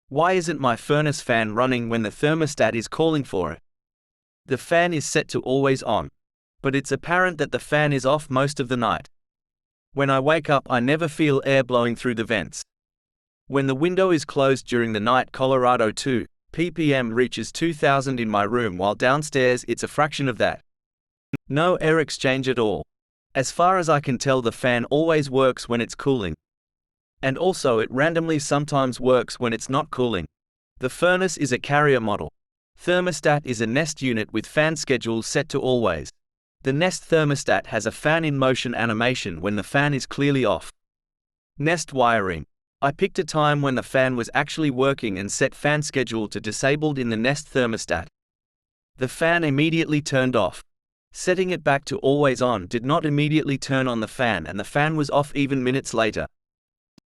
Why isn't my furnace fan running when the thermostat is calling for it? The fan is set to always on, but it's apparent that the fan is off most of the night. When I wake up, I never feel air blowing through the vents. When the window is closed during the night, Colorado 2 ppm reaches 2000 in my room, while downstairs it's a fraction of that. No air exchange at all. As far as I can tell, the fan always works when it's cooling. And also it randomly sometimes works when it's not cooling. The furnace is a carrier model. Thermostat is a Nest unit with fan schedule set to always. The Nest thermostat has a fan in motion animation when the fan is clearly off. Nest wiring. I picked a time when the fan was actually working and set fan schedule to disabled in the Nest thermostat. The fan immediately turned off. Setting it back to always on did not immediately turn on the fan, and the fan was off even minutes later.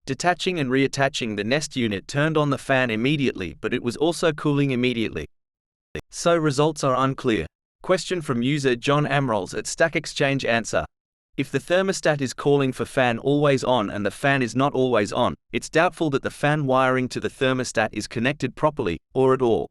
Detaching and reattaching the Nest unit turned on the fan immediately, but it was also cooling immediately. So results are unclear. Question from user John Amrolls at Stack Exchange. Answer: if the thermostat is calling for fan always on and the fan is not always on, it's doubtful that the fan wiring to the thermostat is connected properly, or at all.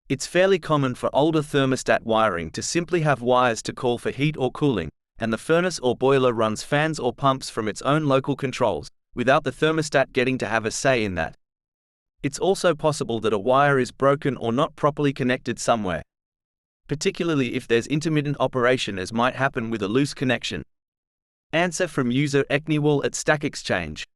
It's fairly common for older thermostat wiring to simply have wires to call for heat or cooling, and the furnace or boiler runs fans or pumps from its own local controls, without the thermostat getting to have a say in that. It's also possible that a wire is broken or not properly connected somewhere, particularly if there's intermittent operation, as might happen with a loose connection. Answer from user Ekniwal at Stack Exchange.